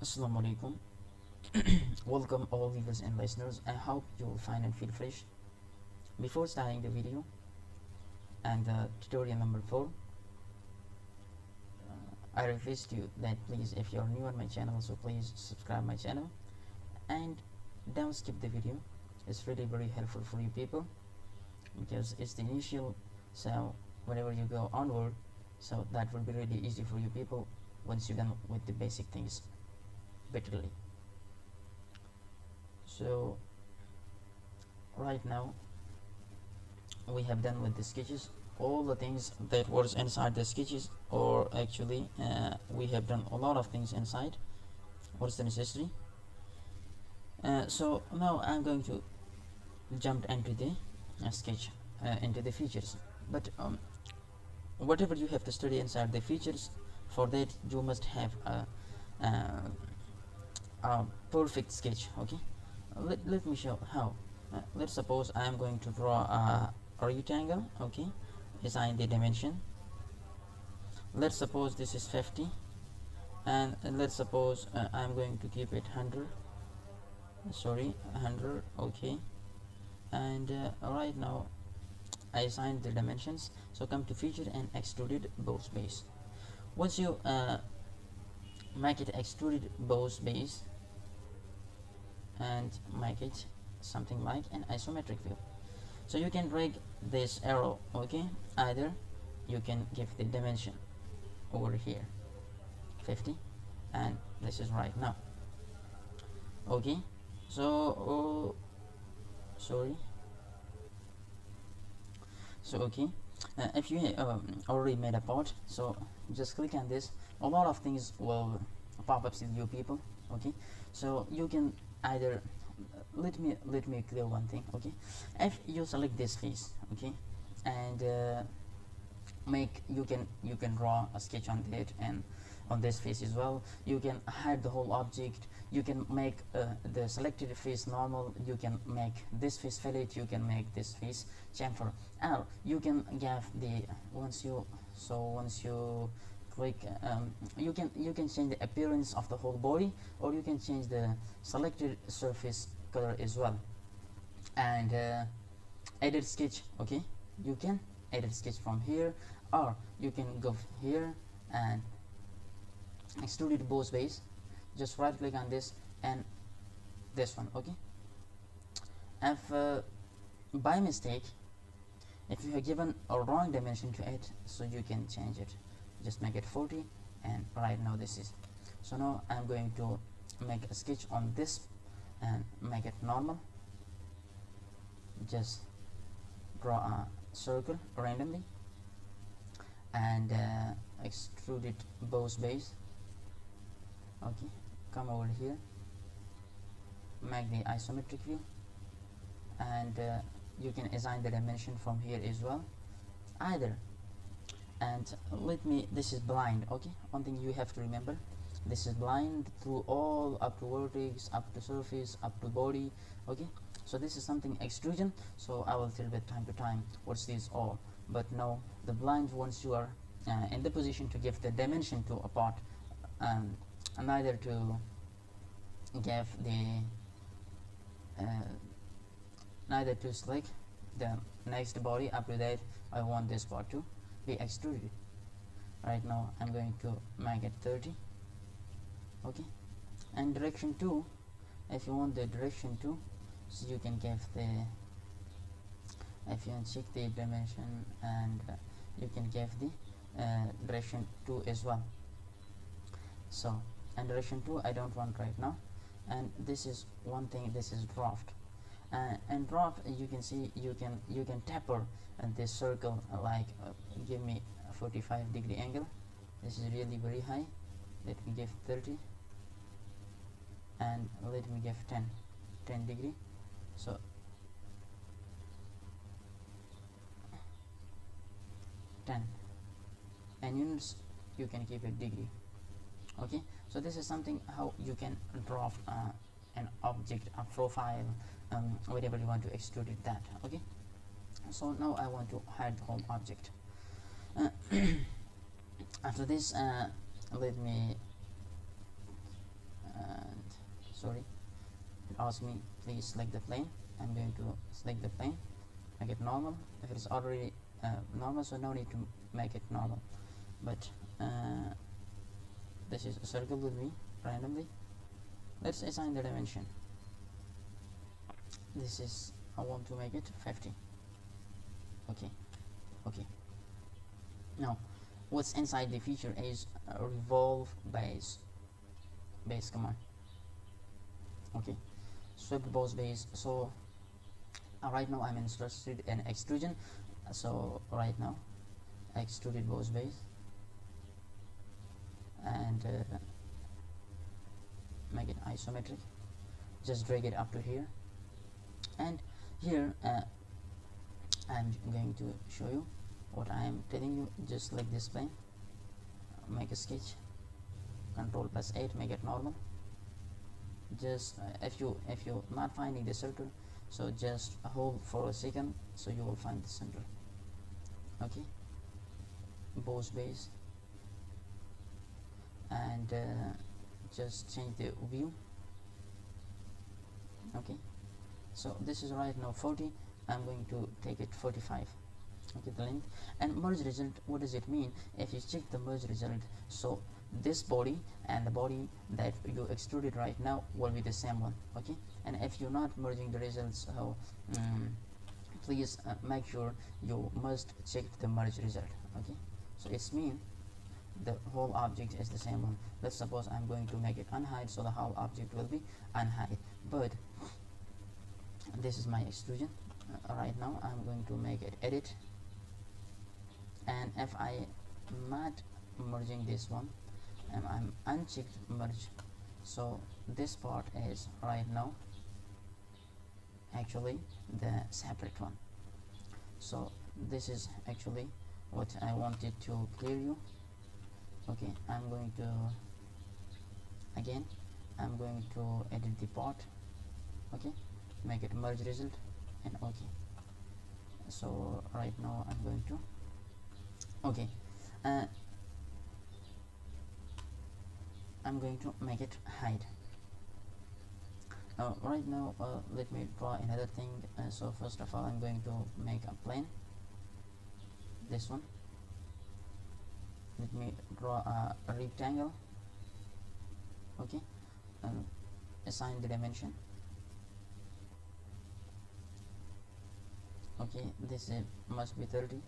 Assalamu alaikum. Welcome all viewers and listeners. I hope you will find and feel fresh. Before starting the video and the tutorial number 4, I request you that please, if you're new on my channel, so please subscribe my channel and don't skip the video. It's really very helpful for you people because it's the initial, so whenever you go onward, so that will be really easy for you people once you're done with the basic things betterly. So right now we have done with the sketches all the things that was inside the sketches, or actually we have done a lot of things inside what's the necessary. So now I'm going to jump into the sketch, into the features, but whatever you have to study inside the features, for that you must have a perfect sketch. Okay, let me show how. Let's suppose I am going to draw a rectangle. Okay, assign the dimension. Let's suppose this is 50, and let's suppose I'm going to keep it 100. Sorry, 100. Okay, and right now I assigned the dimensions. So come to feature and extruded boss base. Once you make it extruded boss base and make it something like an isometric view, so you can drag this arrow. Okay, either you can give the dimension over here 50, and this is right now. Okay, so sorry, so okay, if you already made a part, so just click on this. A lot of things will pop up with you people. Okay, so you can either let me clear one thing. Okay, if you select this face, okay, and make you can draw a sketch on it, and on this face as well you can hide the whole object. You can make the selected face normal, you can make this face fillet, you can make this face chamfer, or you can give the once you click, you can change the appearance of the whole body, or you can change the selected surface color as well, and edit sketch. Okay, you can edit sketch from here, or you can go here and extruded boss base. Just right click on this and this one. Okay, if by mistake if you have given a wrong dimension to it, so you can change it. Just make it 40, and right now this is. So now I'm going to make a sketch on this and make it normal. Just draw a circle randomly and extrude it boss base. Okay, come over here, make the isometric view, and you can assign the dimension from here as well, either. And let me, this is blind. Okay, one thing you have to remember, this is blind through all, up to vertex, up to surface, up to body. Okay, so this is something extrusion, so I will tell you time to time what's this all. But no, the blind, once you are in the position to give the dimension to a part, and either to give the neither to select the next body. Up to that I want this part to be extruded. Right now I'm going to make it 30. Okay, and direction 2, if you want the direction 2, so you can give the, if you check the dimension, and you can give the direction 2 as well. So, and direction 2 I don't want right now. And this is one thing, this is draft, and draft, you can see you can taper this circle, like give me a 45-degree angle. This is really very high. Let me give 30, and let me give 10 degree. So 10, and units you can keep it degree. Okay, so this is something how you can draft an object, a profile, whatever you want to extrude it that. Okay, so now I want to hide the whole object. After this let me sorry, it asks me please select the plane. I'm going to select the plane, make it normal. If it is already normal, so no need to make it normal, but this is a circle with me randomly. Let's assign the dimension. This is, I want to make it 50. Okay, okay. Now what's inside the feature is a revolve base command. Okay, swept boss base. So right now I'm interested in extrusion, so right now extruded boss base, and make it isometric. Just drag it up to here, and here I'm going to show you what I am telling you. Just like this plane, make a sketch, Ctrl+8, make it normal. Just if you're not finding the circle, so just hold for a second, so you will find the center. Okay, boss base, and just change the view. Okay, so this is right now 40. I'm going to take it 45. Okay, the length. And merge result, what does it mean? If you check the merge result, so this body and the body that you extruded right now will be the same one. Okay, and if you're not merging the results, please make sure you must check the merge result. Okay, so it's mean the whole object is the same one. Let's suppose I'm going to make it unhide, so the whole object will be unhide, but this is my extrusion. Right now I'm going to make it edit, and if I not merging this one, and I'm unchecked merge, so this part is right now actually the separate one. So this is actually what I wanted to clear you. Okay, I'm going to again, I'm going to edit the part. Okay, make it merge result, and okay. So right now I'm going to okay, I'm going to make it hide. Right now let me draw another thing. So first of all I'm going to make a plane, this one. Let me draw a rectangle. Okay, assign the dimension. Okay, this must be 30,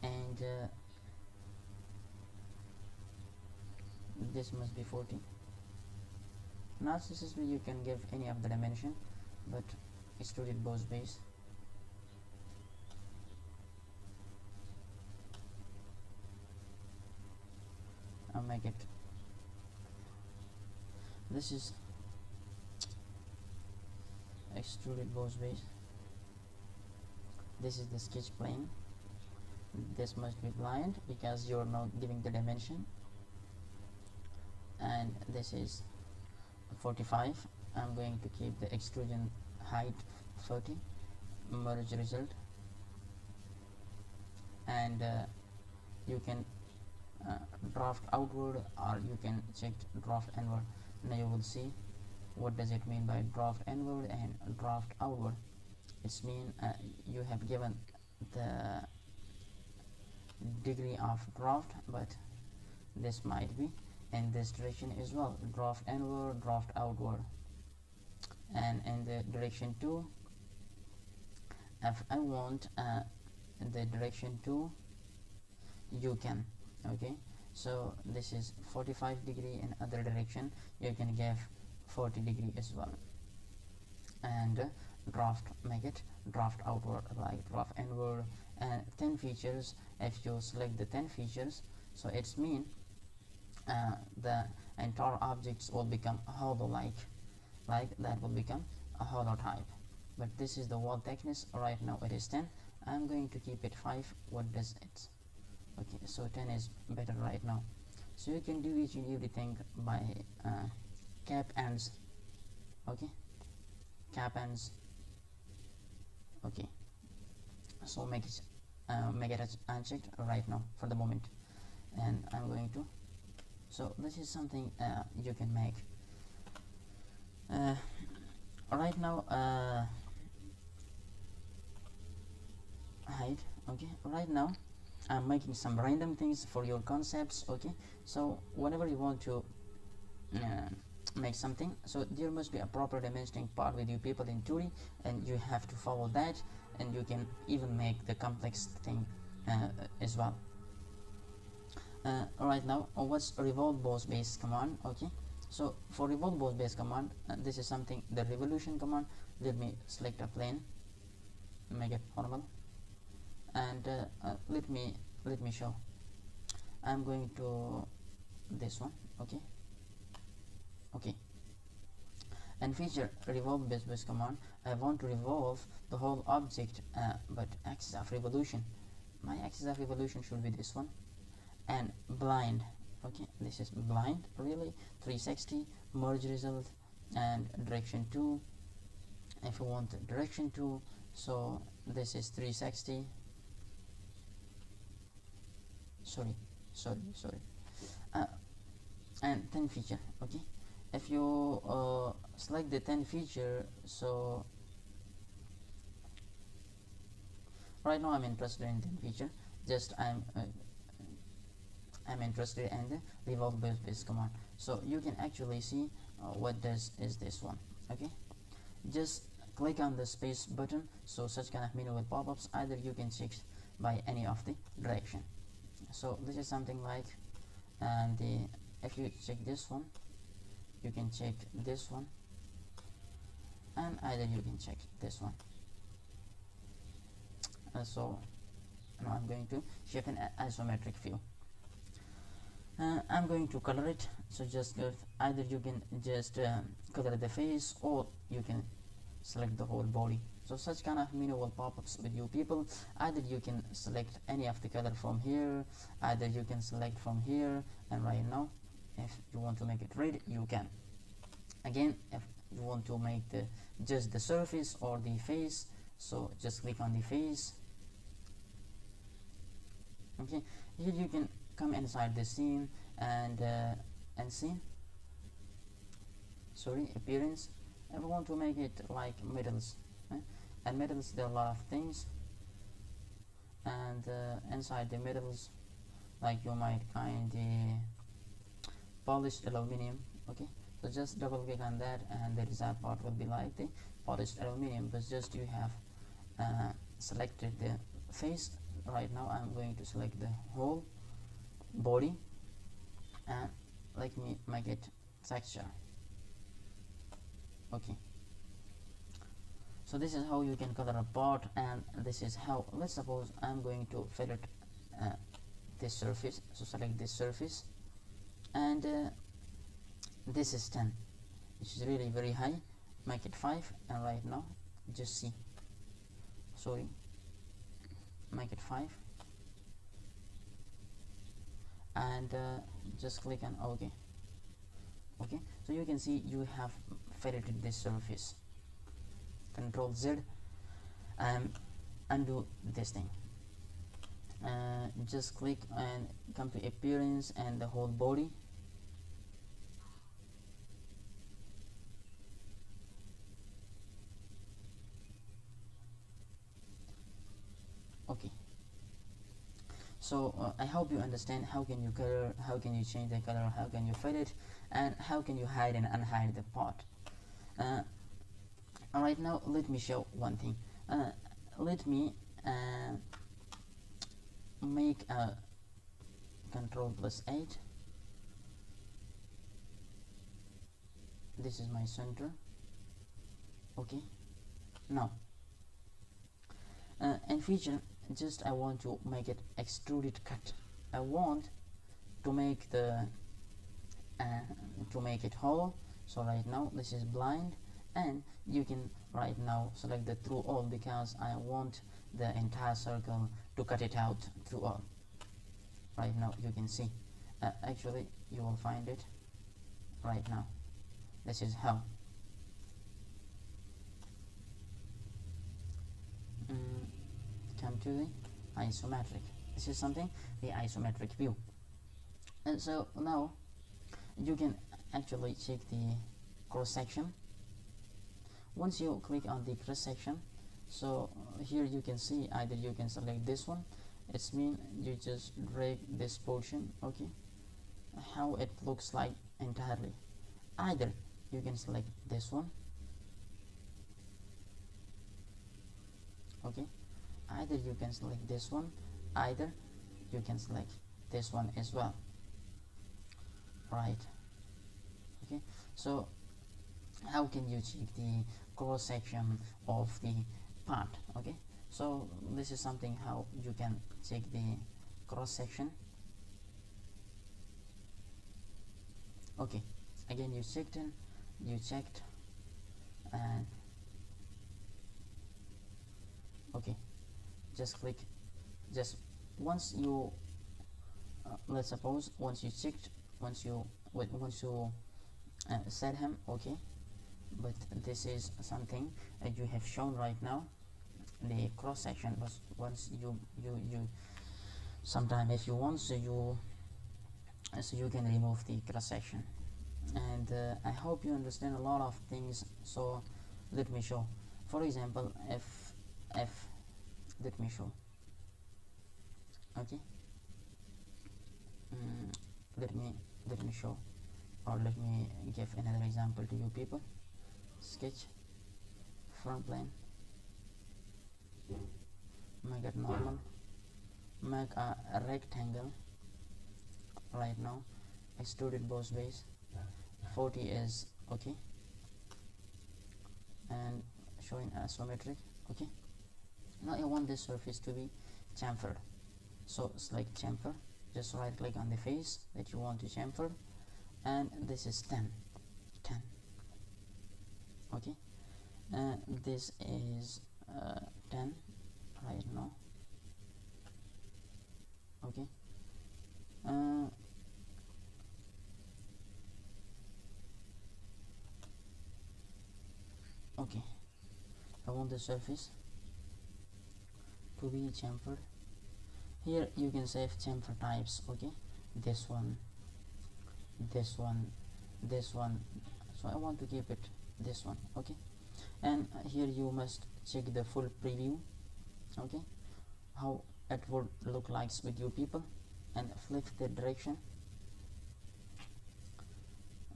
and this must be 40. Not necessarily you can give any of the dimension, but extruded boss base. I'll make it, this is extruded boss base, this is the sketch plane, this must be blind because you're not giving the dimension, and this is 45. I'm going to keep the extrusion height 30, merge result, and you can draft outward, or you can check draft inward. Now you will see what does it mean by draft inward and draft outward. It's mean you have given the degree of draft, but this might be in this direction as well, draft inward, draft outward. And in the direction 2, if I want the direction 2, you can. Okay, so this is 45 degree. In other direction you can give 40 degree as well, and draft, make it draft outward, like draft inward. And 10 features, if you select the 10 features, so it's mean the entire objects will become hollow, like that will become a hollow type. But this is the wall thickness. Right now it is 10. I'm going to keep it 5. What does it? Okay, so 10 is better right now. So you can do each and everything by cap ends. Okay, cap ends. Okay, so make it unchecked right now for the moment, and I'm going to So this is something you can make. Right now, hide. Okay, right now I'm making some random things for your concepts. Okay, so whenever you want to uh, make something, so there must be a proper dimensioning part with you people in 2D, and you have to follow that, and you can even make the complex thing as well. Right now, what's revolve boss base command? Okay, so for revolve boss base command, this is something, the revolution command. Let me select a plane, make it normal, and let me show. I'm going to this one. Okay, okay, and feature revolve base command. I want to revolve the whole object, but axis of revolution, my axis of revolution should be this one. And blind, okay, this is blind, really. 360 merge result and direction 2. If you want direction 2, so this is 360. Sorry, and 10 feature. Okay, if you select the 10 feature, so right now I'm interested in 10 feature. Just I'm interested in the revolve base command. So you can actually see what does is this one. Okay, just click on the space button, so such kind of menu will pop-ups. Either you can check by any of the direction. So this is something like, and if you check this one, you can check this one, and either you can check this one. So now I'm going to shift an isometric view. I'm going to color it, so just either you can just color the face, or you can select the whole body. So such kind of menu will pop-ups with you people. Either you can select any of the color from here, either you can select from here, and right now if you want to make it red, you can. Again, if you want to make just the surface or the face, so just click on the face. Okay, here you can come inside the scene and scene, sorry, appearance. If you want to make it like metals, and metals, there are a lot of things, and inside the metals, like you might find the polished aluminum. Okay, so just double click on that, and the desired part will be like the polished aluminum, but just you have selected the face. Right now I'm going to select the whole body, and let me make it texture. Okay, so this is how you can color a part, and this is how, let's suppose I'm going to fillet this surface. So select this surface, and this is 10, which is really very high. Make it 5, and right now just see, sorry, make it 5, and just click on OK. Okay, so you can see you have filleted this surface. Control Z, undo this thing. Just click and come to appearance and the whole body. Okay, so I hope you understand how can you color, how can you change the color, how can you fill it, and how can you hide and unhide the part. Right now let me show one thing. Let me make a Control+8. This is my center. Okay, now and feature, just I want to make it extruded cut. I want to make the to make it hollow. So right now this is blind, and you can right now select the through all, because I want the entire circle to cut it out through all. Right now you can see, actually you will find it right now. This is how. Come to the isometric. This is something, the isometric view. And so now you can actually check the cross section. Once you click on the cross section, so here you can see either you can select this one. It's mean you just drag this portion, okay, how it looks like entirely. Either you can select this one, okay, either you can select this one, either you can select this one as well, right? Okay, so how can you check the cross section of the part? Okay, so this is something how you can check the cross section. Okay, again you checked and okay, just click, just once you let's suppose once you checked, once you set him, okay, but this is something that you have shown right now, the cross section. But once you sometime if you want, so you can remove the cross section. And I hope you understand a lot of things, so let me show. For example, if let me show, okay, let me show, or let me give another example to you people. Sketch, front plane, make it normal, make a rectangle right now, extruded both ways, 40 is okay, and showing isometric, okay. Now I want this surface to be chamfered, so select chamfer, just right click on the face that you want to chamfer, and this is 10, okay, and this is 10 right now, okay. Okay, I want the surface to be chamfered. Here you can save chamfer types, okay, this one, this one, this one, so I want to keep it this one, okay. And here you must check the full preview, okay, how it would look like with you people, and flip the direction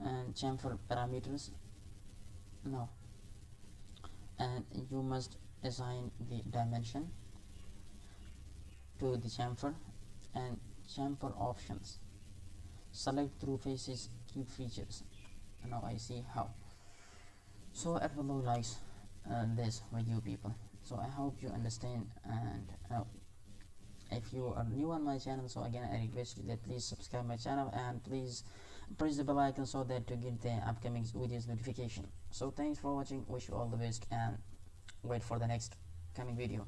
and chamfer parameters now, and you must assign the dimension to the chamfer, and chamfer options, select through faces, keep features. Now I see how, so it will look like this with you people. So I hope you understand, and if you are new on my channel, so again I request you that please subscribe my channel and please press the bell icon so that to get the upcoming videos notification. So thanks for watching, wish you all the best, and wait for the next coming video.